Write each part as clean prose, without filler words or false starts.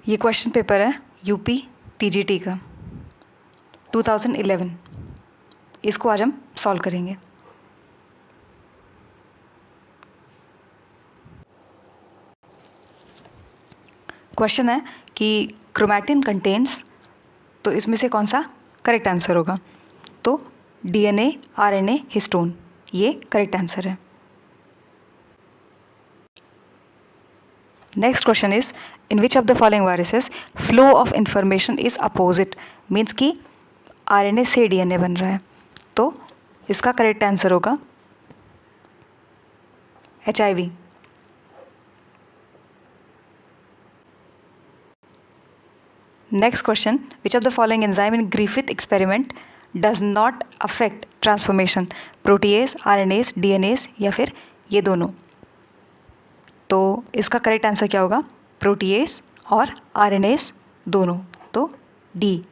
ये question paper है UP TGT का 2011। इसको आज हम सॉल्व करेंगे। क्वेश्चन है कि क्रोमैटिन कंटेन्स, तो इसमें से कौन सा करेक्ट आंसर होगा? तो डीएनए, आरएनए, हिस्टोन, ये करेक्ट आंसर है। Next question is in which of the following viruses flow of information is opposite, means कि आरएनए से डीएनए बन रहा है, तो इसका करेक्ट आंसर होगा HIV। Next question, which of the following enzyme in Griffith experiment does not affect transformation, protease, RNase, DNAs या फिर ये दोनों? तो इसका करेक्ट आंसर क्या होगा? प्रोटीएज और आरएनएज दोनों, तो डी,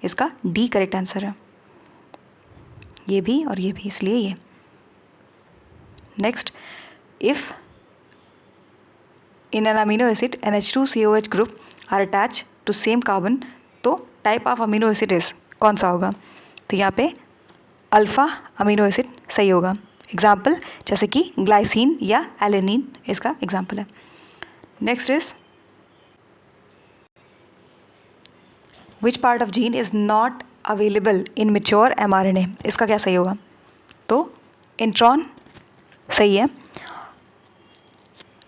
इसका डी करेक्ट आंसर है। ये भी और ये भी, इसलिए ये। Next, if in an amino acid NH2COH group are attach to same carbon, तो type of amino acid is, कौन सा होगा? तो यहाँ पे अल्फ़ा अमीनो एसिड सही होगा। एग्जाम्पल जैसे कि ग्लाइसिन या एलेनिन इसका एग्जाम्पल है। Next is which part of gene is not available in mature mRNA, इसका क्या सही होगा? तो इंट्रॉन सही है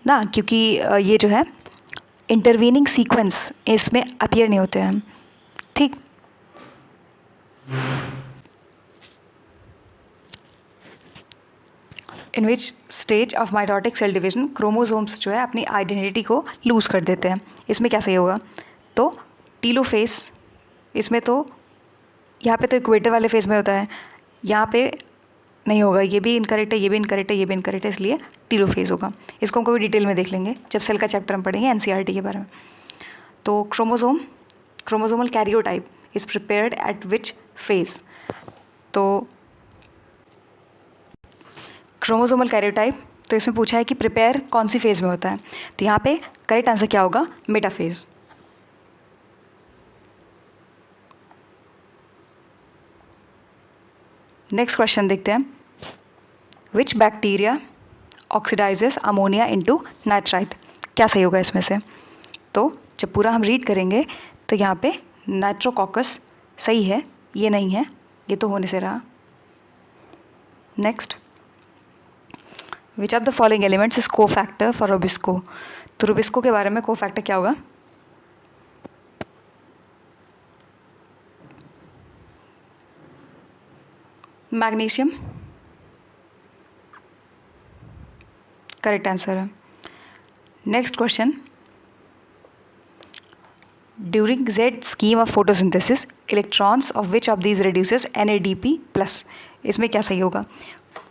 ना, क्योंकि ये जो है इंटरवीनिंग सीक्वेंस इसमें अपीयर नहीं होते हैं। ठीक, in which stage of mitotic cell division chromosomes जो है अपनी आइडेंटिटी को लूज़ कर देते हैं, इसमें क्या सही होगा? तो टीलोफेज, इसमें तो यहाँ पे तो इक्वेटर वाले फेज में होता है, यहाँ पे नहीं होगा। ये भी इनकरेक्ट है, ये भी इनकरेक्ट है, ये भी इनकरेक्ट है, इसलिए टीलोफेज होगा। इसको हम कभी डिटेल में देख लेंगे जब सेल का चैप्टर हम पढ़ेंगे NCERT के बारे में। तो chromosomal karyotype is prepared eight which phase? तो क्रोमोसोमल कैरियोटाइप, तो इसमें पूछा है कि प्रिपेयर कौन सी फेज में होता है, तो यहाँ पे करेक्ट आंसर क्या होगा? मेटाफेज। नेक्स्ट क्वेश्चन देखते हैं, विच bacteria oxidises ammonia into nitrite, क्या सही होगा इसमें से? तो जब पूरा हम रीड करेंगे तो यहाँ पे नाइट्रोकॉकस सही है, ये नहीं है, ये तो होने से रहा। Next, which of the following elements is को फैक्टर फॉर रुबिस्को, तो रुबिस्को के बारे में को फैक्टर क्या होगा? मैग्नीशियम करेक्ट आंसर है। Next question, during Z scheme of photosynthesis electrons of which of these reduces NADP+, इसमें क्या सही होगा?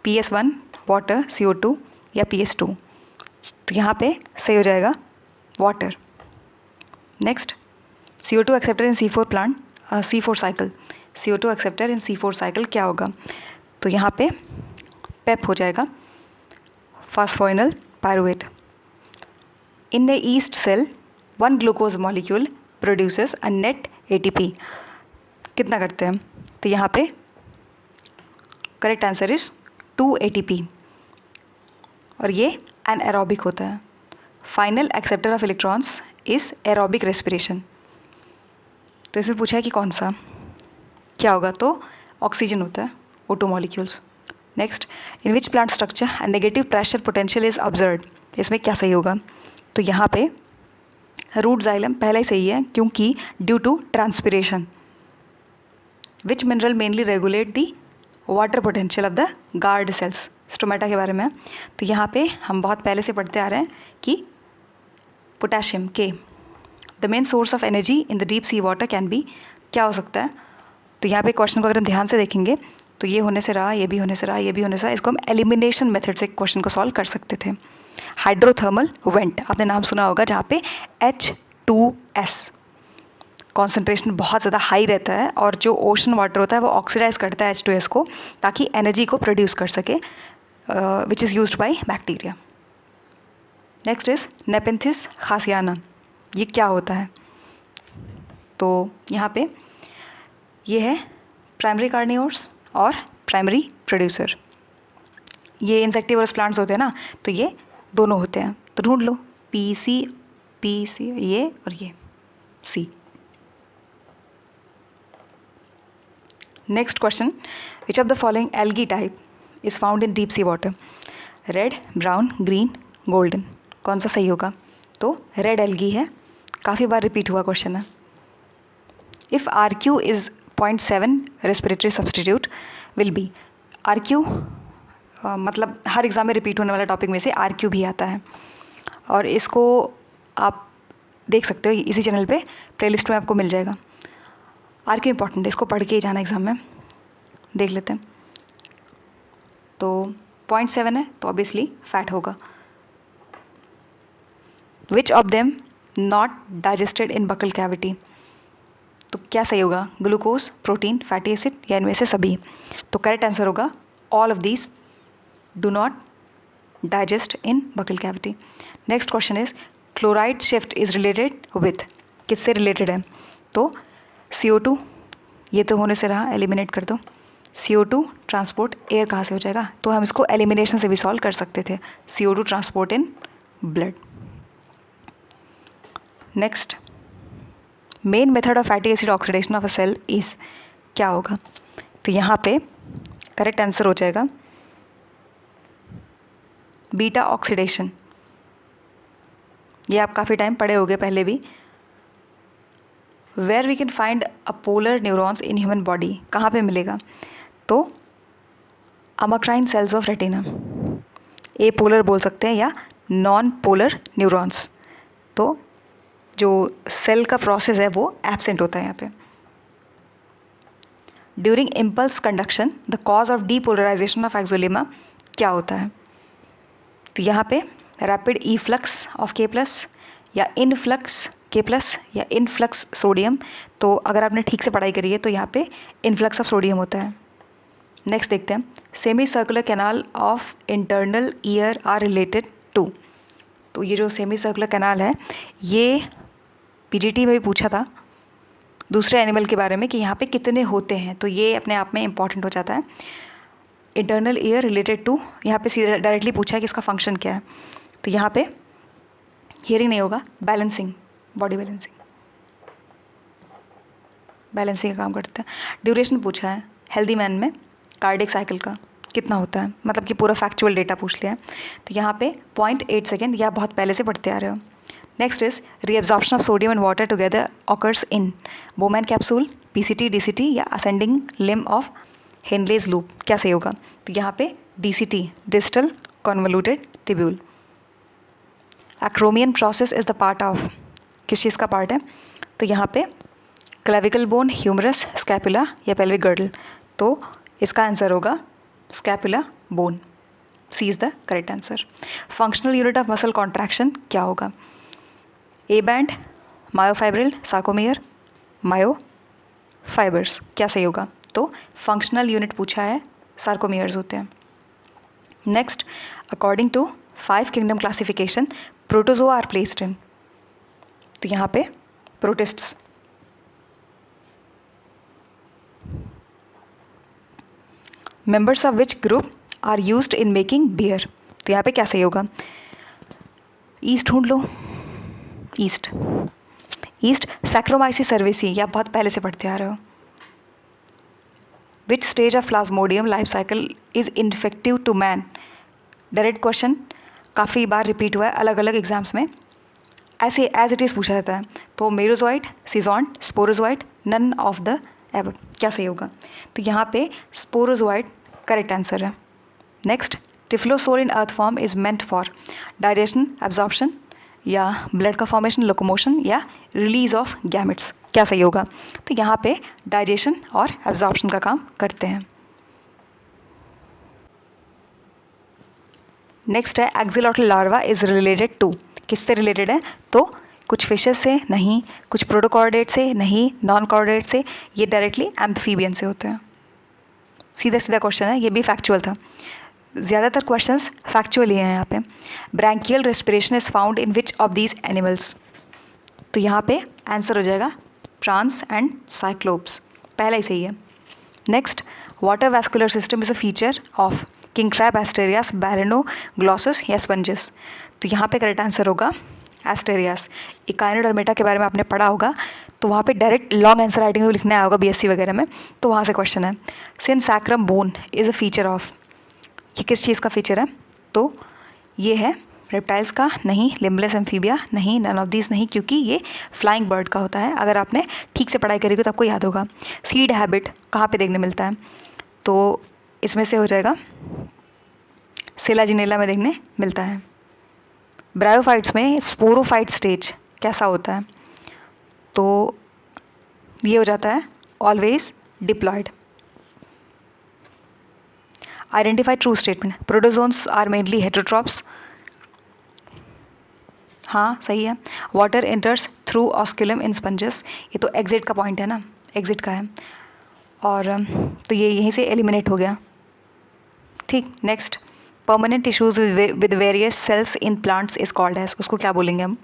PS1, वाटर, CO2 या PS2? तो यहाँ पे सही हो जाएगा water. Next, CO2 acceptor in C4 plant, C4 cycle, CO2 acceptor in C4 cycle क्या होगा? तो यहाँ पे पेप हो जाएगा, phosphoenol pyruvate. In a yeast cell 1 glucose molecule produces a net ATP, कितना करते हैं? तो यहाँ पे करेक्ट आंसर इज 2 ATP, और ये एनाएरोबिक होता है। Final acceptor of electrons is aerobic respiration, तो इसमें पूछा है कि कौन सा क्या होगा? तो ऑक्सीजन होता है, O2 molecules. Next, in which plant structure a negative pressure potential is observed, इसमें क्या सही होगा? तो यहाँ पे रूट जाइलम पहले ही सही है, क्योंकि due to transpiration. Which mineral mainly regulate the water potential of the guard cells, stomata के बारे में। तो यहाँ पे हम बहुत पहले से पढ़ते आ रहे हैं कि पोटेशियम के, the main source of energy in the deep sea water can be, क्या हो सकता है? तो यहाँ पे क्वेश्चन को अगर हम ध्यान से देखेंगे तो ये होने से रहा, ये भी होने से रहा, ये भी होने से रहा, इसको हम एलिमिनेशन मेथड से क्वेश्चन को सॉल्व कर सकते थे। हाइड्रोथर्मल वेंट आपने नाम सुना होगा, जहाँ पे H2S कॉन्सेंट्रेशन बहुत ज़्यादा हाई रहता है, और जो ओशन वाटर होता है वो ऑक्सीडाइज करता है H2S को, ताकि एनर्जी को प्रोड्यूस कर सके, which is used by bacteria. Next is Nepenthes khasiana, ये क्या होता है? तो यहाँ पे ये है प्राइमरी कार्निवोर्स और प्राइमरी प्रोड्यूसर। ये इंसेक्टिवोरस प्लांट्स होते हैं ना, तो ये दोनों होते हैं। तो ढूंढ लो, पी सी ये और ये C. Next question, which of the following algae type is found in deep sea water? Red, brown, green, golden. कौन सा सही होगा? तो रेड एल्गी है, काफ़ी बार रिपीट हुआ क्वेश्चन है। If RQ is 0.7 respiratory substitute will be. RQ मतलब हर एग्ज़ाम में रिपीट होने वाला टॉपिक में से RQ भी आता है, और इसको आप देख सकते हो इसी चैनल पे, प्लेलिस्ट में आपको मिल जाएगा। RQ इंपॉर्टेंट है, इसको पढ़ के ही जाना एग्ज़ाम में। देख लेते हैं। तो 0.7 है तो ऑब्वियसली फैट होगा। Which of them not digested in buccal cavity? तो क्या सही होगा? ग्लूकोज, प्रोटीन, फैटी एसिड या इनमें से सभी? तो करेक्ट आंसर होगा all of these do not digest in buccal cavity. Next question is chloride shift is related with. किससे रिलेटेड है? तो CO2, ये तो होने से रहा, एलिमिनेट कर दो। CO2 ट्रांसपोर्ट एयर कहाँ से हो जाएगा? तो हम इसको एलिमिनेशन से भी सॉल्व कर सकते थे। CO2 transport in blood. Next, main method of fatty acid oxidation of a cell is. क्या होगा? तो यहाँ पे करेक्ट आंसर हो जाएगा बीटा ऑक्सीडेशन। ये आप काफ़ी टाइम पढ़े होगे पहले भी। Where we can find a polar neurons in human body? कहाँ पे मिलेगा? तो amacrine cells of retina. A polar बोल सकते हैं या नॉन पोलर न्यूरॉन्स। तो जो सेल का प्रोसेस है वो एब्सेंट होता है यहाँ पे। During impulse conduction the cause of depolarization of axolemma क्या होता है? तो यहाँ पे रैपिड इफ्लक्स ऑफ K+ या इनफ्लक्स K+ या इनफ्लक्स सोडियम। तो अगर आपने ठीक से पढ़ाई करी है तो यहाँ पे इनफ्लक्स ऑफ सोडियम होता है। नेक्स्ट देखते हैं, semi circular canal of internal ear are related to. तो ये जो सेमी सर्कुलर कैनाल है ये PGT में भी पूछा था दूसरे एनिमल के बारे में कि यहाँ पे कितने होते हैं, तो ये अपने आप में इंपॉर्टेंट हो जाता है। इंटरनल ईयर रिलेटेड टू, यहाँ पे सीधा डायरेक्टली पूछा है कि इसका फंक्शन क्या है। तो यहाँ पे हियरिंग नहीं होगा, बैलेंसिंग, बॉडी बैलेंसिंग का काम करता है। ड्यूरेशन पूछा है हेल्दी मैन में कार्डियक साइकिल का कितना होता है, मतलब कि पूरा फैक्चुअल डेटा पूछ लिया है। तो यहाँ पे 0.8 सेकेंड, या बहुत पहले से पढ़ते आ रहे हो। Next is reabsorption of sodium and water together occurs in Bowman capsule, PCT, DCT या ascending limb of Henle's loop. क्या सही होगा? तो यहाँ पे DCT, distal convoluted tubule. Acromion process is the part of, किस चीज़ का पार्ट है? तो यहाँ पे क्लेविकल बोन, ह्यूमरस, स्कैपुला या पेल्विक गर्डल। तो इसका आंसर होगा scapula bone. C is the correct answer. Functional unit of muscle contraction क्या होगा? A band, myofibril, sarcomere, मायोफाइबर्स। क्या सही होगा? तो फंक्शनल यूनिट पूछा है, सार्कोमियर्स होते हैं। Next, according to 5 kingdom classification protozoa are placed in. तो यहाँ पे protists. Members of which group are used in making beer. तो यहाँ पे क्या सही होगा? ईस्ट ढूंढ लो, ईस्ट सैक्रोमाइसिस सर्वेसी, या बहुत पहले से पढ़ते आ रहे हो। Which stage of plasmodium life cycle is infective to man? Direct question काफ़ी बार रिपीट हुआ है अलग अलग एग्जाम्स में, ऐसे एज इट इज़ पूछा जाता है। तो merozoite, schizont, sporozoite, none of the above. क्या सही होगा? तो यहाँ पे स्पोरोजोइट करेक्ट आंसर है। Next, typhlosole in earth form is meant for digestion, absorption या ब्लड का फॉर्मेशन, लोकोमोशन या रिलीज ऑफ गैमेट्स। क्या सही होगा? तो यहाँ पे डाइजेशन और एब्जॉर्प्शन का काम करते हैं। नेक्स्ट है एक्सिलॉटल लार्वा इज रिलेटेड टू। किससे रिलेटेड है? तो कुछ फिशेस से नहीं, कुछ प्रोटोकॉर्डेट से नहीं, नॉन कॉर्डेट से, ये डायरेक्टली एम्फीबियन से होते हैं। सीधा सीधा क्वेश्चन है, ये भी फैक्चुअल था। ज़्यादातर क्वेश्चंस फैक्चुअल ही हैं यहाँ पे। Branchial respiration is found in which of these animals. तो यहाँ पे आंसर हो जाएगा ट्रांस एंड साइक्लोप्स, पहला ही सही है। Next, water vascular system is a feature of king crab, Asterias, balanoglossus या स्पंजेस। तो यहाँ पे करेक्ट आंसर होगा एस्टेरियास। इकाइनोडर्मेटा के बारे में आपने पढ़ा होगा, तो वहाँ पे डायरेक्ट लॉन्ग आंसर राइटिंग में लिखना आया होगा बीएससी वगैरह में, तो वहाँ से क्वेश्चन है। Synsacrum bone is a feature of, ये किस चीज़ का फीचर है? तो ये है रेप्टाइल्स का, नहीं। लिम्बलेस एम्फीबिया, नहीं। नन ऑफ दीज नहीं, क्योंकि ये फ्लाइंग बर्ड का होता है। अगर आपने ठीक से पढ़ाई करी तो आपको याद होगा। सीड हैबिट कहाँ पे देखने मिलता है? तो इसमें से हो जाएगा सिलाजिनेला में देखने मिलता है। ब्रायोफाइट्स में स्पोरोफाइट स्टेज कैसा होता है? तो ये हो जाता है always diploid. Identify true statement, protozoans are mainly heterotrophs, हाँ सही है। Water enters through osculum in sponges, ये तो एग्जिट का पॉइंट है ना, एग्जिट का है, और तो ये यहीं से एलिमिनेट हो गया। ठीक, next, permanent tissues with various cells in plants is called as, उसको क्या बोलेंगे हम?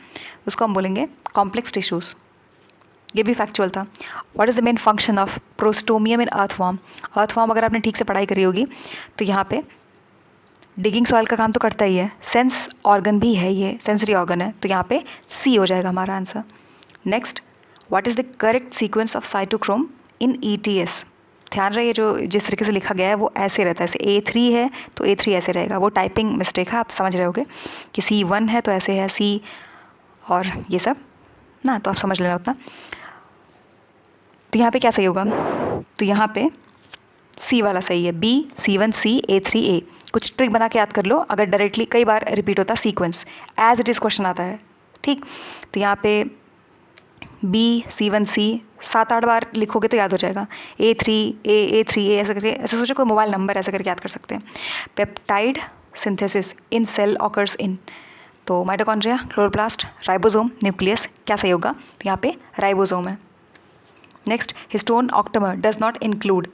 उसको हम बोलेंगे कॉम्प्लेक्स टिश्यूज। ये भी फैक्चुअल था। What is the main function of prostomium in earthworm? Earthworm अगर आपने ठीक से पढ़ाई करी होगी तो यहाँ पे डिगिंग सॉइल का काम तो करता ही है, सेंस ऑर्गन भी है, ये सेंसरी ऑर्गन है, तो यहाँ पे सी हो जाएगा हमारा answer. Next, what is the correct sequence of cytochrome in ETS? ध्यान रहे, जो जिस तरीके से लिखा गया है वो ऐसे रहता है, जैसे A3 है तो A3 ऐसे रहेगा, वो टाइपिंग मिस्टेक है, आप समझ रहे होगे कि C1 है तो ऐसे है, C और ये सब ना, तो आप समझ लेना उतना। तो यहाँ पे क्या सही होगा? तो यहाँ पे सी वाला सही है, B, C1, C, A3, A। कुछ ट्रिक बना के याद कर लो, अगर डायरेक्टली कई बार रिपीट होता sequence, as it is question आता है। ठीक, तो यहाँ पे B, C1, C 7-8 बार लिखोगे तो याद हो जाएगा। A3, A3, A ऐसे करके, ऐसे सोचो कोई मोबाइल नंबर ऐसे करके याद कर सकते हैं। Peptide synthesis in cell occurs in, तो माइटोकॉन्ड्रिया, क्लोरोप्लास्ट, राइबोसोम, न्यूक्लियस, क्या सही होगा? तो यहाँ पे राइबोसोम है। Next, histone octamer does not include,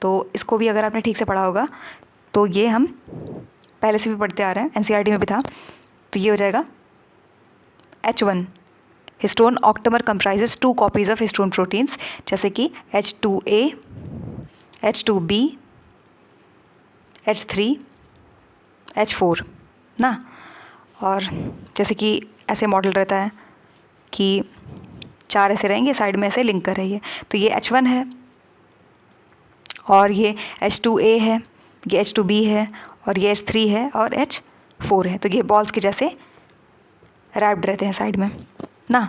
तो इसको भी अगर आपने ठीक से पढ़ा होगा तो ये हम पहले से भी पढ़ते आ रहे हैं, NCERT में भी था, तो ये हो जाएगा H1। Histone octamer comprises 2 copies of histone proteins, जैसे कि H2A, H2B, H3, H4 ना, और जैसे कि ऐसे मॉडल रहता है कि 4 ऐसे रहेंगे, साइड में ऐसे लिंक कर रही है, तो ये H1 है, और ये H2A है, ये H2B है, और ये H3 है, और H4 है, तो ये बॉल्स के जैसे रैप्ड रहते हैं साइड में ना,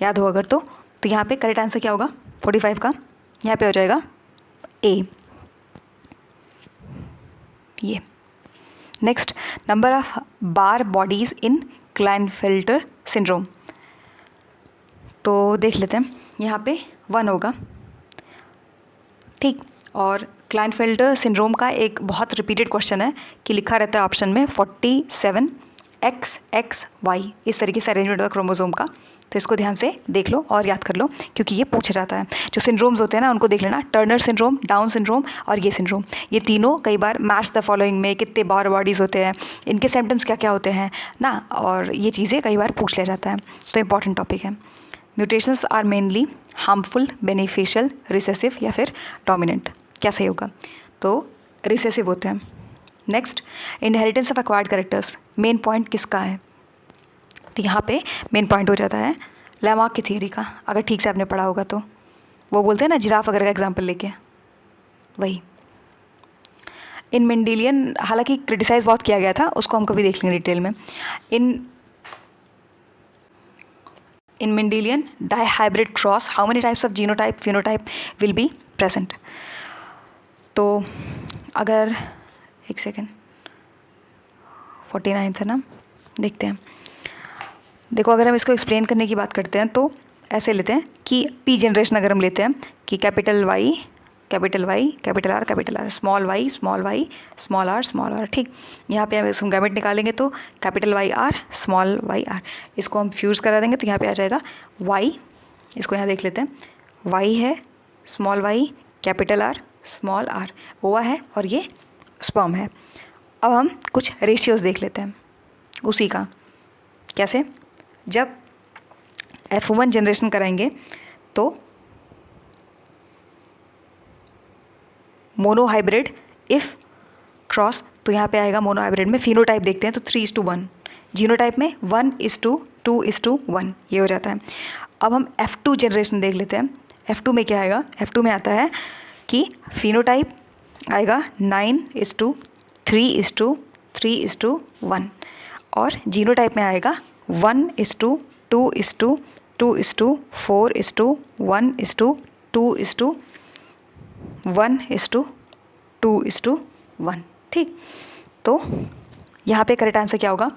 याद हो अगर तो यहाँ पे करेक्ट आंसर क्या होगा 45 का? यहाँ पे हो जाएगा A, ये। Next, number of bar bodies in Klinefelter syndrome, तो देख लेते हैं, यहाँ पे 1 होगा। ठीक, और क्लाइनफेल्टर सिंड्रोम का एक बहुत रिपीटेड क्वेश्चन है कि लिखा रहता है ऑप्शन में 47 XXY, इस तरीके से अरेंजमेंट होता है क्रोमोसोम का, तो इसको ध्यान से देख लो और याद कर लो, क्योंकि ये पूछा जाता है। जो सिंड्रोम्स होते हैं ना उनको देख लेना, टर्नर सिंड्रोम, डाउन सिंड्रोम और ये सिंड्रोम, ये तीनों कई बार मैच द फॉलोइंग में कितने बार बॉडीज़ होते हैं, इनके सिम्टम्स क्या क्या होते हैं ना, और ये चीज़ें कई बार पूछ लिया जाता है, तो इंपॉर्टेंट टॉपिक है। Mutations are mainly harmful, beneficial, recessive या फिर डोमिनेंट, क्या सही होगा? तो रिसेसिव होते हैं। Next, inheritance of acquired characters, main point किसका है? तो यहाँ पे मेन पॉइंट हो जाता है लैमार्क की थियरी का, अगर ठीक से आपने पढ़ा होगा तो। वो बोलते हैं ना जिराफ वगैरह का एग्जाम्पल लेके, वही। इन मेंडेलियन, हालांकि क्रिटिसाइज बहुत किया गया था, उसको हम कभी देख लेंगे डिटेल में। In Mendelian dihybrid cross how many types of genotype phenotype will be present? तो अगर एक सेकेंड, 49 है ना, देखते हैं। देखो, अगर हम इसको एक्सप्लेन करने की बात करते हैं तो ऐसे लेते हैं कि P जनरेशन अगर हम लेते हैं कि capital Y, capital R, capital R, small y, small r, ठीक। यहाँ पे हम इसको गैमेट निकालेंगे तो कैपिटल YR, स्मॉल yr, इसको हम फ्यूज़ करा देंगे तो यहाँ पे आ जाएगा Y, इसको यहाँ देख लेते हैं, Y है, small y, capital R, small r, ओवा है और ये स्पर्म है। अब हम कुछ रेशियोज़ देख लेते हैं उसी का, कैसे? जब F1 जनरेशन कराएंगे तो मोनोहाइब्रिड इफ क्रॉस, तो यहाँ पे आएगा मोनोहाइब्रिड में फिनोटाइप देखते हैं तो 3:1, जीनोटाइप में 1:2:1 ये हो जाता है। अब हम F2 जनरेशन देख लेते हैं। F2 में क्या आएगा? F2 में आता है कि फिनोटाइप आएगा 9:3:3:1 और जीनोटाइप में आएगा 1:2:2:4:1:2:1:2:1। ठीक, तो यहाँ पे करेक्ट आंसर क्या होगा?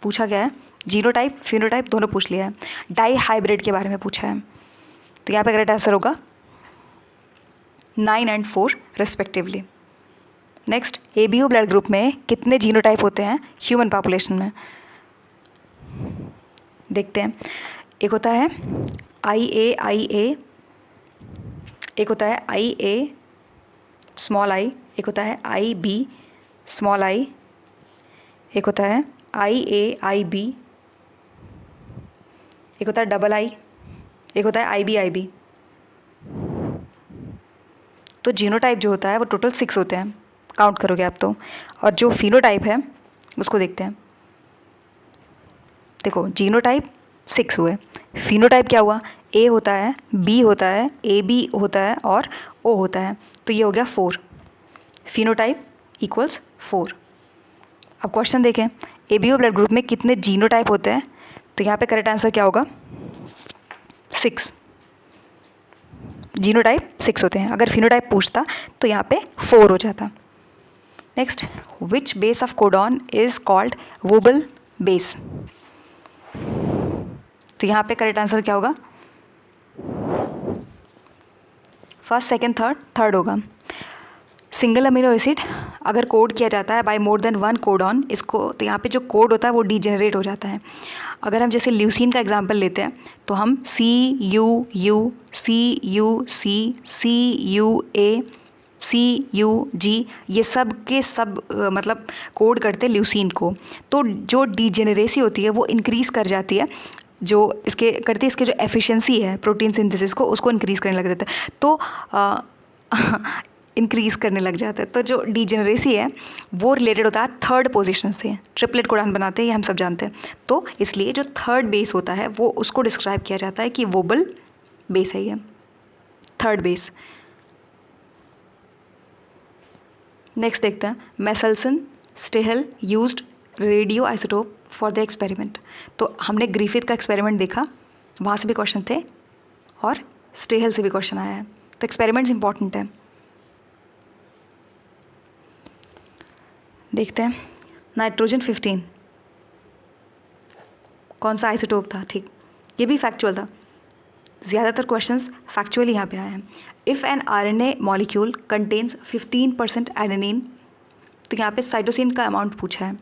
पूछा गया है जीनोटाइप फिनोटाइप दोनों पूछ लिया है, डाई हाइब्रिड के बारे में पूछा है, तो यहाँ पे करेक्ट आंसर होगा 9 और 4 respectively. Next, ABO blood group में कितने जीनोटाइप होते हैं ह्यूमन पॉपुलेशन में? देखते हैं। एक होता है IA, एक होता है IA स्मॉल आई, एक होता है IB स्मॉल आई, एक होता है IAIB, एक होता है डबल आई, एक होता है IBIB। तो जीनोटाइप जो होता है वो टोटल 6 होते हैं, काउंट करोगे आप तो। और जो फिनोटाइप है उसको देखते हैं। देखो जीनोटाइप 6 हुए, फिनोटाइप क्या हुआ? A होता है, B होता है, AB होता है और O होता है, तो ये हो गया 4। Phenotype equals 4। अब क्वेश्चन देखें, ABO ब्लड ग्रुप में कितने जीनोटाइप होते हैं? तो यहाँ पे करेक्ट आंसर क्या होगा? 6। जीनोटाइप 6 होते हैं। अगर फिनोटाइप पूछता तो यहाँ पे 4 हो जाता। Next, which base of codon is called wobble base? तो यहाँ पे करेक्ट आंसर क्या होगा? फर्स्ट, सेकंड, थर्ड होगा। सिंगल अमीनो एसिड अगर कोड किया जाता है बाय मोर देन 1 कोडॉन, इसको तो यहाँ पे जो कोड होता है वो डीजेनरेट हो जाता है। अगर हम जैसे ल्यूसीन का एग्जांपल लेते हैं तो हम CUU, CUC, CUA, CUG ये सब के सब मतलब कोड करते हैं ल्यूसीन को। तो जो डीजेनरेसी होती है वो इंक्रीज़ कर जाती है, जो इसके करती है इसके जो एफिशिएंसी है प्रोटीन सिंथेसिस को, उसको इंक्रीज़ करने लग जाता है, तो इंक्रीज़ करने लग जाता है। तो जो डीजेनरेसी है वो रिलेटेड होता है थर्ड पोजीशन से। ट्रिपलेट कोडॉन बनाते हैं ये हम सब जानते हैं, तो इसलिए जो थर्ड बेस होता है वो उसको डिस्क्राइब किया जाता है कि वोबल बेस है ये, थर्ड बेस। नेक्स्ट देखते हैं, Meselson Stahl used radio isotope for the experiment. तो हमने ग्रिफिथ का एक्सपेरिमेंट देखा, वहाँ से भी क्वेश्चन थे और स्टेहल से भी क्वेश्चन आया है, तो एक्सपेरिमेंट्स इंपॉर्टेंट है। देखते हैं, नाइट्रोजन 15 कौन सा आइसोटोप था? ठीक, ये भी फैक्चुअल था, ज़्यादातर क्वेश्चंस फैक्चुअल यहाँ पे आए हैं। If an RNA molecule contains 15% adenine, तो यहाँ पे साइटोसिन का अमाउंट पूछा है।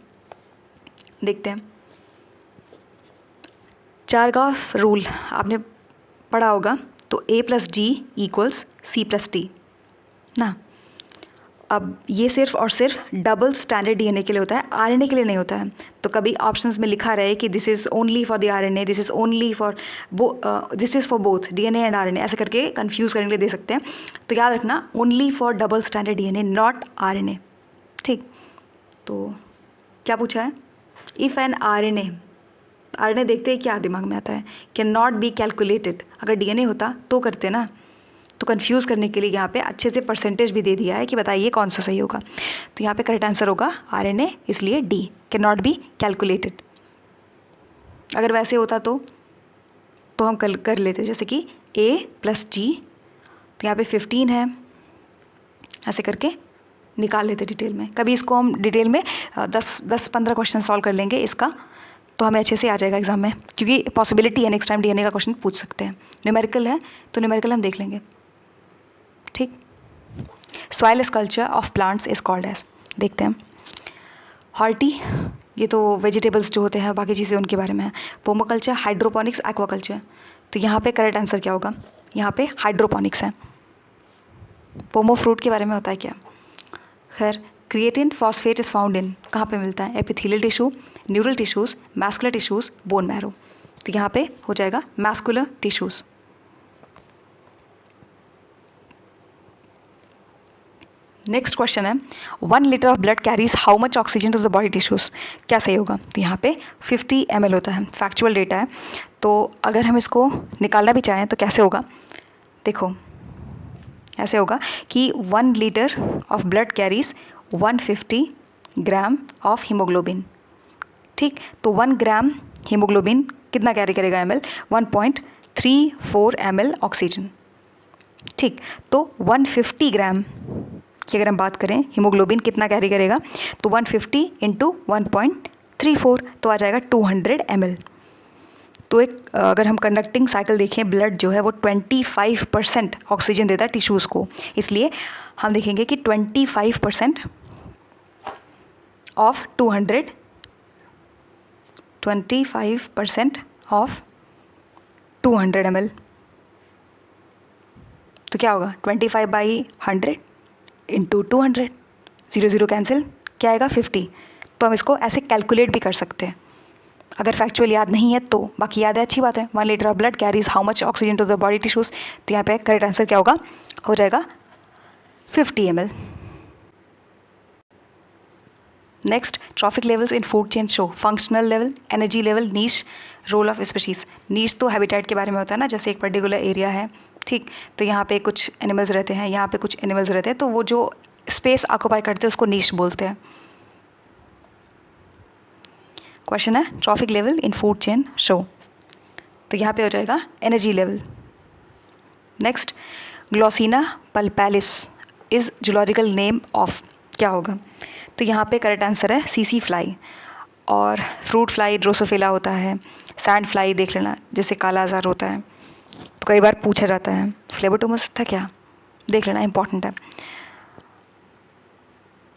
देखते हैं, चारगाफ रूल आपने पढ़ा होगा, तो A+G = C+T ना। अब ये सिर्फ और सिर्फ डबल स्टैंडर्ड DNA के लिए होता है, RNA के लिए नहीं होता है। तो कभी ऑप्शंस में लिखा रहे कि this is only for the RNA, this is only for this is for both DNA and RNA, ऐसे करके कंफ्यूज करने के लिए दे सकते हैं। तो याद रखना, only for double standard DNA, not RNA। ठीक, तो क्या पूछा है? इफ़ एन RNA देखते हैं क्या दिमाग में आता है, कैन नॉट बी कैलकुलेटेड। अगर DNA होता तो करते ना, तो कंफ्यूज करने के लिए यहाँ पे अच्छे से परसेंटेज भी दे दिया है कि बताइए कौन सा सही होगा। तो यहाँ पे करेक्ट आंसर होगा RNA, इसलिए D, can not be calculated. अगर वैसे होता तो हम कर लेते, जैसे कि A+G, तो यहाँ पे 15 है, ऐसे करके निकाल लेते डिटेल में। कभी इसको हम डिटेल में 10-15 क्वेश्चन सॉल्व कर लेंगे इसका, तो हमें अच्छे से आ जाएगा एग्जाम में, क्योंकि पॉसिबिलिटी है नेक्स्ट टाइम DNA का क्वेश्चन पूछ सकते हैं। न्यूमेरिकल है तो न्यूमेरिकल हम देख लेंगे। ठीक, soil sculpture of plants is called as. देखते हैं, हॉर्टी, ये तो वेजिटेबल्स जो होते हैं बाकी चीज़ें उनके बारे में है। पोमोकल्चर, हाइड्रोपोनिक्स, एक्वाकल्चर, तो यहाँ पे करेक्ट आंसर क्या होगा? यहाँ पे हाइड्रोपोनिक्स है। पोमो फ्रूट के बारे में होता है क्या? खैर, क्रिएटिन फॉस्फेट इज फाउंड इन, कहाँ पे मिलता है? Epithelial tissue, neural tissues, muscular tissues, bone marrow. तो यहाँ पे हो जाएगा मैस्कुलर टिश्यूज़। नेक्स्ट क्वेश्चन है 1 litre of blood carries how much oxygen to the body tissues, क्या सही होगा? तो यहाँ पे 50 ml होता है, फैक्चुअल डेटा है। तो अगर हम इसको निकालना भी चाहें तो कैसे होगा, देखो ऐसे होगा कि 1 litre of blood carries 150 gram of haemoglobin. ठीक, तो 1 ग्राम हीमोग्लोबिन कितना कैरी करेगा ml? 1.34 ml oxygen. ठीक, तो 150 ग्राम की अगर हम बात करें हीमोग्लोबिन कितना कैरी करेगा, तो 150 इंटू 1.34 तो आ जाएगा 200 ml। तो एक अगर हम कंडक्टिंग साइकिल देखें, ब्लड जो है वो 25% ऑक्सीजन देता है टिश्यूज़ को, इसलिए हम देखेंगे कि 25% ऑफ 200 ml, तो क्या होगा 25/100 इंटू 200, 0 कैंसिल, क्या आएगा 50। तो हम इसको ऐसे कैलकुलेट भी कर सकते हैं। अगर फैक्चुअल याद नहीं है तो, बाकी याद है अच्छी बात है। 1 litre of blood carries how much oxygen to the body tissues, तो यहाँ पे करेक्ट आंसर क्या होगा, हो जाएगा 50 ml। Next, trophic levels in food chain show functional level, energy level, niche, role of species. Niche तो हैबिटेट के बारे में होता है ना, जैसे एक पर्टिकुलर एरिया है, ठीक, तो यहाँ पे कुछ एनिमल्स रहते हैं, यहाँ पे कुछ एनिमल्स रहते हैं, तो वो जो स्पेस ऑक्यूपाई करते हैं उसको नीश बोलते हैं। क्वेश्चन है trophic level in food chain show, तो यहाँ पे हो जाएगा energy level. Next, Glossina palpalis is zoological name of, क्या होगा? तो यहाँ पे करेक्ट आंसर है सीसी फ्लाई। और फ्रूट फ्लाई ड्रोसोफिला होता है, सैंड फ्लाई देख लेना जैसे काला आजार होता है, तो कई बार पूछा जाता है। फ्लेबोटोमस था क्या, देख लेना, इंपॉर्टेंट है।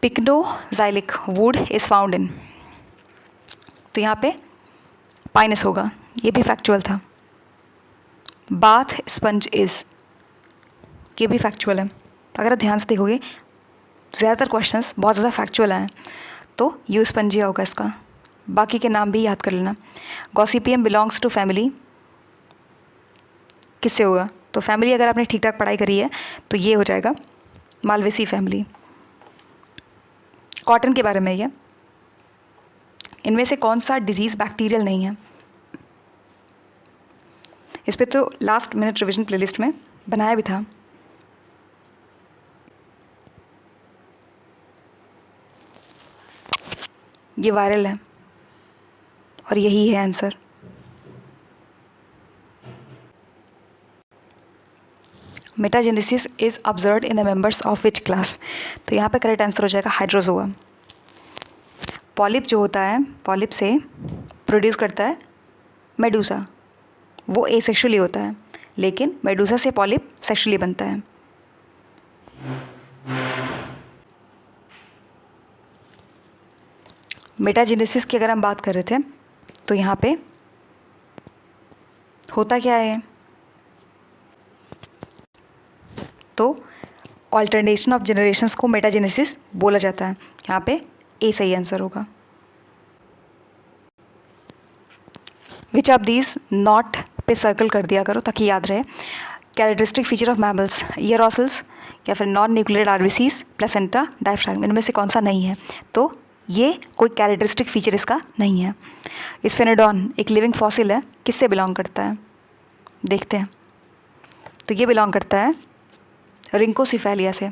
Pycnoxylic would is found in, तो यहाँ पे पाइनस होगा, ये भी फैक्चुअल था। बाथ स्पंज इज़, ये भी फैक्चुअल है। अगर आप ध्यान से देखोगे ज़्यादातर क्वेश्चंस बहुत ज़्यादा फैक्चुअल हैं, तो यू स्पंजिया होगा इसका। बाकी के नाम भी याद कर लेना। गॉसिपियम बिलोंग्स टू फैमिली, किससे होगा? तो फैमिली अगर आपने ठीक ठाक पढ़ाई करी है तो ये हो जाएगा मालवेसी फैमिली। कॉटन के बारे में ये, इनमें से कौन सा डिजीज़ बैक्टीरियल नहीं है? इस पे तो लास्ट मिनट रिवीजन प्लेलिस्ट में बनाया भी था। ये वायरल है और यही है answer. Metagenesis is observed in the members of which class, तो यहाँ पे करेक्ट आंसर हो जाएगा हाइड्रोजोआ। पॉलिप जो होता है, पॉलिप से प्रोड्यूस करता है मेडूसा, वो एसेक्सुअली होता है, लेकिन मेडूसा से पॉलिप सेक्सुअली बनता है। मेटाजेनेसिस की अगर हम बात कर रहे थे तो यहाँ पे होता क्या है, तो ऑल्टरनेशन ऑफ जनरेशंस को मेटाजेनेसिस बोला जाता है। यहाँ पे ए सही आंसर होगा। विच ऑफ दीज नॉट पे सर्कल कर दिया करो ताकि याद रहे। Characteristic feature of mammals, ear ossicles या फिर non nuclear RBCs, placenta, diaphragm, इनमें से कौन सा नहीं है? तो ये कोई कैरेक्टरिस्टिक फीचर इसका नहीं है। स्फेनोडॉन एक लिविंग फॉसिल है, किससे बिलोंग करता है? देखते हैं। तो ये बिलोंग करता है रिंकोसिफेलिया से।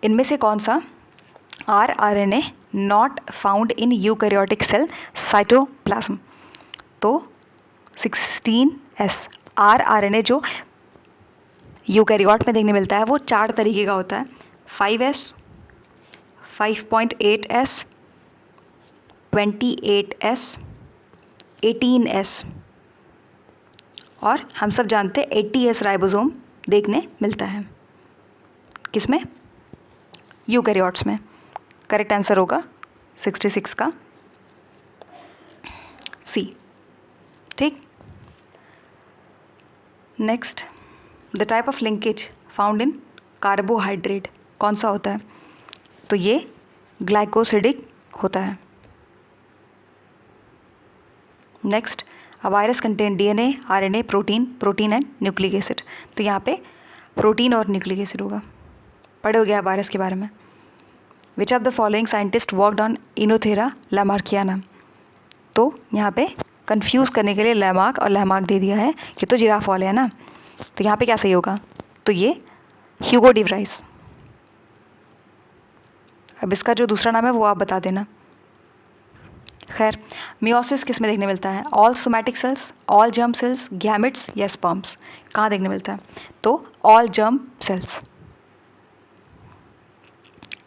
इनमें से कौन सा rRNA not found in eukaryotic cell cytoplasm? तो 16S आरआरएनए जो यूकैरियोट में देखने मिलता है वो 4 तरीके का होता है। 5S, 5.8S, 28S, 18S, और हम सब जानते हैं 80S राइबोसोम देखने मिलता है। किसमें? यूकैरियोट्स में। करेक्ट आंसर होगा 66 का सी। ठीक, next, the type of linkage found in carbohydrate कौन सा होता है? तो ये ग्लाइकोसिडिक होता है। Next, a virus contain DNA, RNA, protein and nucleic acid. तो यहाँ पे प्रोटीन और न्यूक्लिक एसिड होगा। पढ़े हो गया वायरस के बारे में। Which of the following scientist worked on Oenothera lamarckiana. तो यहाँ पे कंफ्यूज करने के लिए लैमार्क और लैमार्क दे दिया है, ये तो जिराफ वाले है ना, तो यहाँ पे क्या सही होगा, तो ये ह्यूगो डी व्राइस। अब इसका जो दूसरा नाम है वो आप बता देना। खैर, मियोसिस किस में देखने मिलता है, all somatic cells, all germ cells, gametes या स्पर्म्स, कहाँ देखने मिलता है, तो all germ cells.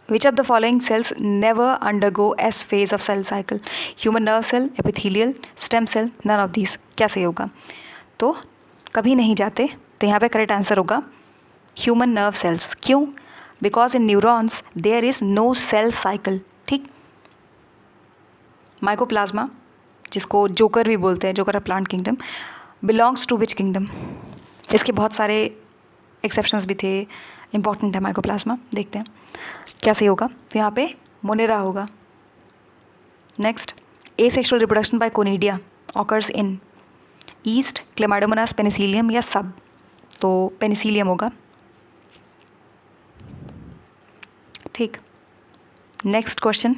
Which of the following cells never undergo S phase of cell cycle? Human nerve cell, epithelial, stem cell, none of these. क्या सही होगा, तो कभी नहीं जाते, तो यहाँ पे करेक्ट आंसर होगा ह्यूमन नर्व सेल्स। क्यों, because in neurons there is no cell cycle. ठीक, माइकोप्लाज्मा, जिसको जोकर भी बोलते हैं, joker of plant kingdom, belongs to which kingdom. इसके बहुत सारे एक्सेप्शंस भी थे, इंपॉर्टेंट है माइकोप्लाज्मा। देखते हैं क्या सही होगा, तो यहाँ पे मोनेरा होगा। Next, asexual reproduction by conidia occurs in yeast, chlamydomonas, penicillium या सब, तो पेनिसिलियम होगा। ठीक, नेक्स्ट क्वेश्चन,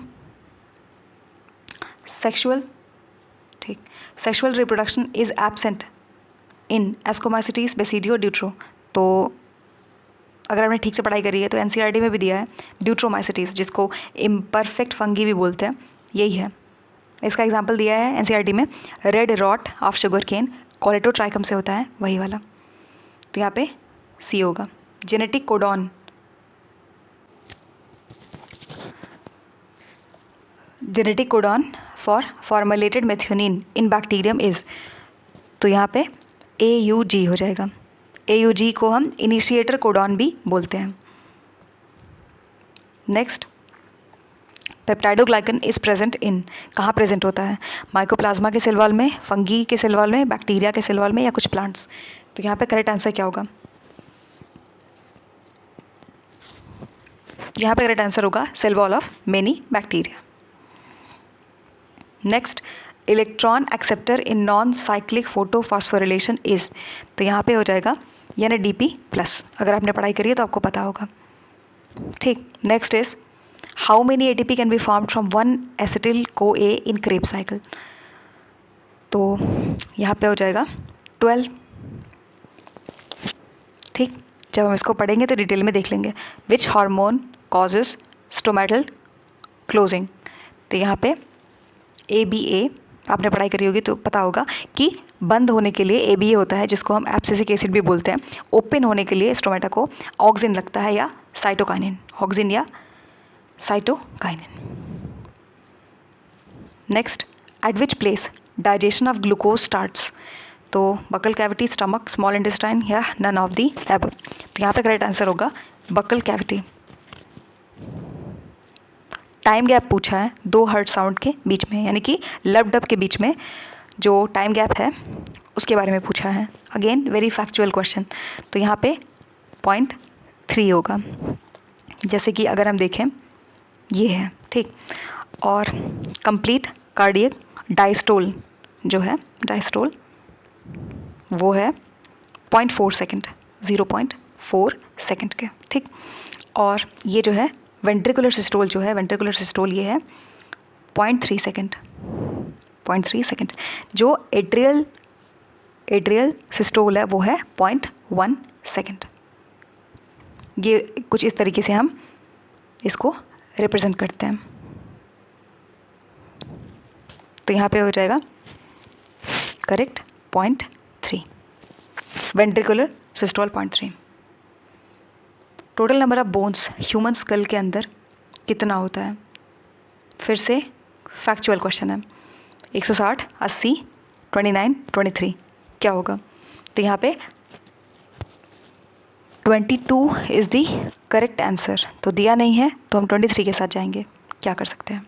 सेक्सुअल, ठीक, sexual reproduction is absent in ascomycetes, basidio, deutero. तो अगर आपने ठीक से पढ़ाई करी है तो NCERT में भी दिया है ड्यूट्रोमाइसिटीज, जिसको इम्परफेक्ट फंगी भी बोलते हैं, यही है। इसका एग्जांपल दिया है NCERT में, red rot of sugarcane, colletotrichum से होता है, वही वाला। तो यहाँ पे C होगा। Genetic codon, genetic codon for formulated methionine in bacterium is, तो यहाँ पे AUG हो जाएगा। AUG को हम इनिशिएटर कोडॉन भी बोलते हैं। Next, peptidoglycan is present in, कहाँ प्रेजेंट होता है, माइकोप्लाज्मा के सेल वॉल में, फंगी के सेल वॉल में, बैक्टीरिया के सेल वॉल में या कुछ प्लांट्स। तो यहाँ पे करेक्ट आंसर क्या होगा, यहाँ पे करेक्ट आंसर होगा cell wall of many bacteria. Next, electron acceptor in non cyclic photophosphorylation is, तो यहाँ पे हो जाएगा यानी DP+। अगर आपने पढ़ाई करी है तो आपको पता होगा। ठीक, next is how many ATP can be formed from 1 acetyl CoA in Krebs cycle, तो यहाँ पे हो जाएगा 12। ठीक, जब हम इसको पढ़ेंगे तो डिटेल में देख लेंगे। Which hormone causes stomatal closing, तो यहाँ पे ABA, आपने पढ़ाई करी होगी तो पता होगा कि बंद होने के लिए ABA होता है, जिसको हम एब्सिसिक एसिड भी बोलते हैं। ओपन होने के लिए स्टोमेटा को ऑक्सिन लगता है या साइटोकाइनिन, ऑक्सिन या cytokinin. Next, at which place digestion of glucose starts, तो buccal cavity, stomach, small intestine या नन ऑफ दी एबव। तो यहाँ पे करेक्ट आंसर होगा बकल कैविटी। टाइम गैप पूछा है 2 हर्ट साउंड के बीच में, यानी कि लब डब के बीच में जो टाइम गैप है उसके बारे में पूछा है। अगेन वेरी फैक्चुअल क्वेश्चन, तो यहाँ पे 0.3 होगा। जैसे कि अगर हम देखें ये है, ठीक, और कंप्लीट कार्डियक डायस्टोल जो है, डायस्टोल वो है 0.4 सेकेंड, 0.4 सेकेंड के। ठीक, और ये जो है वेंट्रिकुलर सिस्टोल जो है, वेंट्रिकुलर सिस्टोल ये है 0.3 सेकेंड, 0.3 सेकेंड। जो एट्रियल सिस्टोल है वो है 0.1 सेकेंड। ये कुछ इस तरीके से हम इसको रिप्रेजेंट करते हैं। तो यहाँ पे हो जाएगा correct 0.3, ventricular systole 0.3। Total number of bones human school के अंदर कितना होता है, फिर से फैक्चुअल क्वेश्चन है। 160, 80, 29, 23 क्या होगा, तो यहाँ पे 22 इज़ दी करेक्ट आंसर। तो दिया नहीं है तो हम 23 के साथ जाएंगे, क्या कर सकते हैं।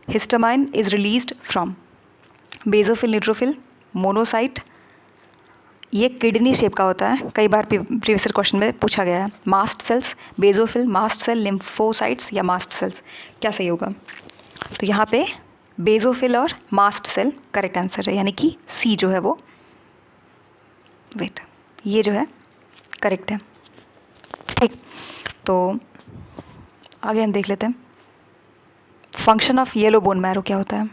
Histamine is released from basophil, neutrophil, monocyte ये किडनी शेप का होता है, कई बार प्रीवियस क्वेश्चन में पूछा गया है। Mast cells, basophil, mast cell, lymphocytes या मास्ट सेल्स, क्या सही होगा? तो यहाँ पे बेजोफिल और मास्ट सेल करेक्ट आंसर है, यानी कि सी जो है वो, वेट, ये जो है करेक्ट है। ठीक, तो आगे हम देख लेते हैं function of yellow bone marrow क्या होता है।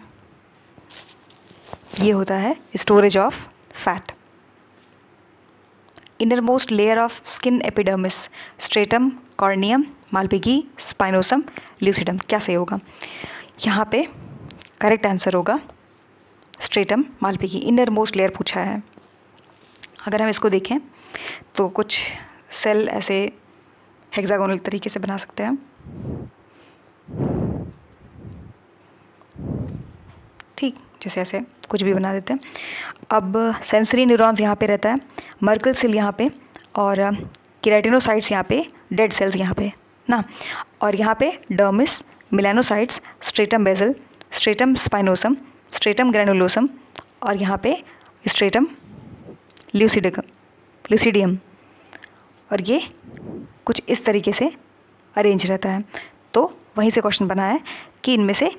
ये होता है storage of fat. Innermost layer of skin epidermis, stratum, corneum, malpighi, spinosum, lucidum, क्या सही होगा? यहाँ पे करेक्ट आंसर होगा stratum malpighi, innermost layer पूछा है। अगर हम इसको देखें तो कुछ सेल ऐसे हेक्सागोनल तरीके से बना सकते हैं, ठीक, जैसे ऐसे कुछ भी बना देते हैं। अब सेंसरी न्यूरॉन्स यहाँ पे रहता है, मर्कल सेल यहाँ पे, और केराटिनोसाइट्स यहाँ पे, डेड सेल्स यहाँ पे ना, और यहाँ पे dermis, melanocytes, stratum basal, stratum spinosum, stratum granulosum, और यहाँ पे स्ट्रेटम ल्यूसिडियम, और ये कुछ इस तरीके से अरेंज रहता है। तो वहीं से क्वेश्चन बना है कि इनमें से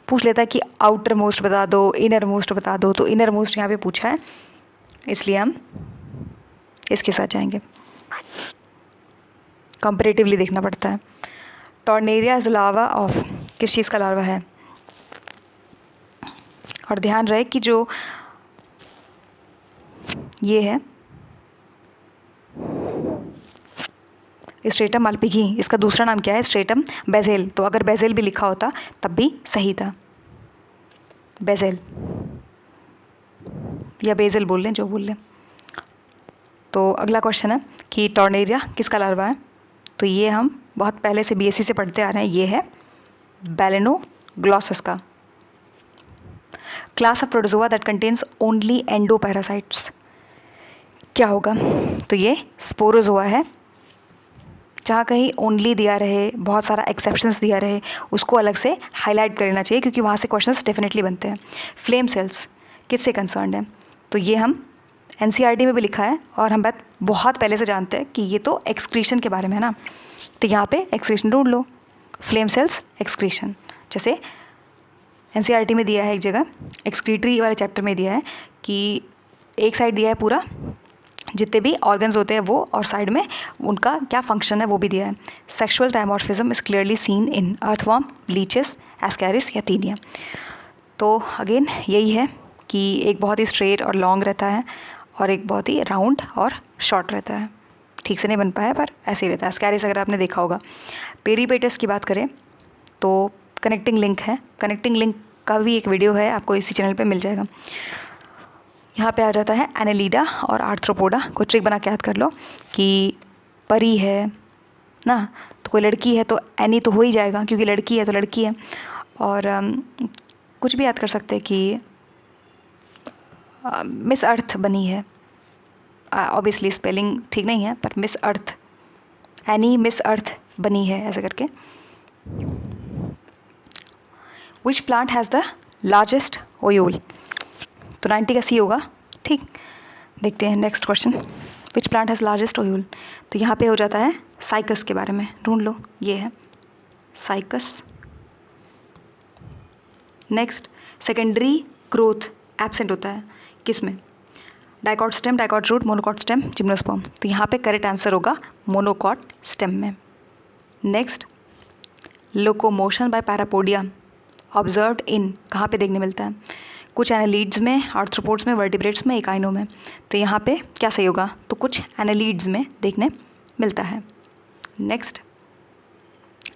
पूछ लेता है कि आउटर मोस्ट बता दो, इनर मोस्ट बता दो, तो इनर मोस्ट यहाँ पे पूछा है, इसलिए हम इसके साथ जाएंगे। कंपैरेटिवली देखना पड़ता है। टॉर्नेरिया इज लार्वा ऑफ, किस चीज़ का लार्वा है? और ध्यान रहे कि जो ये है स्ट्रेटम मालपिगी, इसका दूसरा नाम क्या है? Stratum bezel. तो अगर बेजेल भी लिखा होता तब भी सही था, बेजेल या बेजेल बोल लें, जो बोल लें। तो अगला क्वेश्चन है कि टॉर्नेरिया किसका लार्वा है? तो ये हम बहुत पहले से बीएससी से पढ़ते आ रहे हैं, ये है बैलेनोग्लॉसस का। Class of protozoa that contains only endoparasites, क्या होगा? तो ये स्पोरोजोआ है। जहाँ कहीं ओनली दिया रहे, बहुत सारा एक्सेप्शंस दिया रहे, उसको अलग से हाईलाइट कर लेना चाहिए, क्योंकि वहाँ से क्वेश्चंस डेफिनेटली बनते हैं। फ्लेम सेल्स किससे कंसर्न्ड है? तो ये हम एनसीईआरटी में भी लिखा है, और हम बात बहुत पहले से जानते हैं कि ये तो एक्सक्रीशन के बारे में है ना, तो यहाँ पे एक्सक्रीशन ढूंढ लो, फ्लेम सेल्स एक्सक्रीशन। जैसे एनसीईआरटी में दिया है एक जगह, एक्सक्रीटरी वाले चैप्टर में दिया है कि एक साइड दिया है पूरा जितने भी ऑर्गन्स होते हैं वो, और साइड में उनका क्या फंक्शन है वो भी दिया है। Sexual dimorphism is clearly seen in earthworm, leches, Ascaris या तीनिया। तो अगेन यही है कि एक बहुत ही स्ट्रेट और लॉन्ग रहता है, और एक बहुत ही राउंड और शॉर्ट रहता है। ठीक से नहीं बन पाया पर ऐसे ही रहता है। एस्कैरिस अगर आपने देखा होगा। पेरीपेटस की बात करें तो कनेक्टिंग लिंक है, कनेक्टिंग लिंक का भी एक वीडियो है, आपको इसी चैनल पे मिल जाएगा। यहाँ पे आ जाता है एनेलिडा और आर्थ्रोपोडा। को ट्रिक बना के याद कर लो कि परी है ना, तो कोई लड़की है तो एनी तो हो ही जाएगा, क्योंकि लड़की है तो लड़की है। और कुछ भी याद कर सकते हैं कि मिस अर्थ बनी है, ऑब्वियसली स्पेलिंग ठीक नहीं है, पर Miss Earth, any Miss Earth बनी है, ऐसे करके। Which plant has the largest ovule? तो 90 का सी होगा, ठीक। देखते हैं next question, which plant has largest ovule? तो यहाँ पे हो जाता है साइकस के बारे में, ढूंढ लो, ये है cycas. Next, secondary growth absent होता है किस में? Dicot stem, dicot root, monocot stem, gymnosperm. तो यहाँ पे करेक्ट आंसर होगा मोनोकॉट स्टेम में। Next, locomotion by parapodia observed in, कहाँ पे देखने मिलता है? कुछ एनालीड्स में, आर्थ्रोपोड्स में, वर्टिब्रेट्स में, इकाइनों में। तो यहाँ पे क्या सही होगा? तो कुछ एनालीड्स में देखने मिलता है। Next,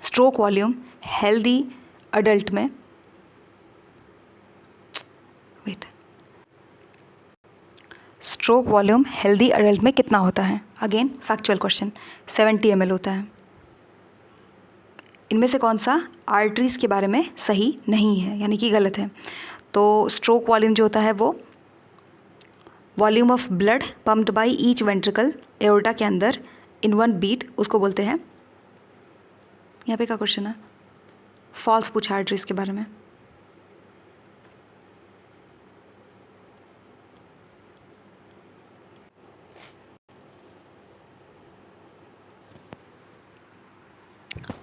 stroke volume healthy adult में, wait, stroke volume healthy adult में कितना होता है? अगेन फैक्चुअल क्वेश्चन, 70 ml होता है। इनमें से कौन सा आर्टरीज के बारे में सही नहीं है, यानी कि गलत है? तो स्ट्रोक वॉल्यूम जो होता है वो volume of blood pumped by each ventricle aorta के अंदर इन वन बीट, उसको बोलते हैं। यहाँ पे क्या क्वेश्चन है? फॉल्स पूछा आर्टरीज के बारे में।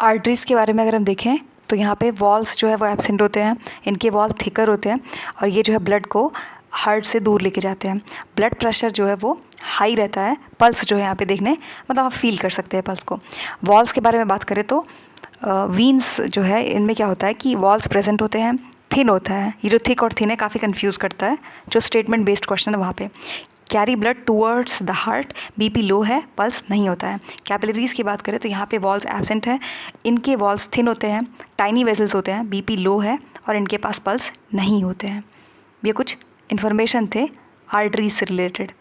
आर्टरीज़ के बारे में अगर हम देखें तो यहाँ पे वॉल्स जो है वो एब्सेंट होते हैं, इनके वॉल थिकर होते हैं और ये जो है ब्लड को हार्ट से दूर लेके जाते हैं। ब्लड प्रेशर जो है वो हाई रहता है, पल्स जो है यहाँ पे देखने मतलब आप फील कर सकते हैं पल्स को। वॉल्स के बारे में बात करें तो वीन्स जो है इनमें क्या होता है कि वॉल्स प्रेजेंट होते हैं, थिन होता है, ये जो थिक और थिन है काफ़ी कंफ्यूज करता है, जो स्टेटमेंट बेस्ड क्वेश्चन है वहाँ पे। Carry blood towards the heart, BP low है, पल्स नहीं होता है। कैपिलरीज़ की बात करें तो यहाँ पे वॉल्स एब्सेंट है, इनके वॉल्स थिन होते हैं, टाइनी वेसल्स होते हैं, बीपी लो है और इनके पास पल्स नहीं होते हैं। ये कुछ इन्फॉर्मेशन थे आर्टरीज से रिलेटेड।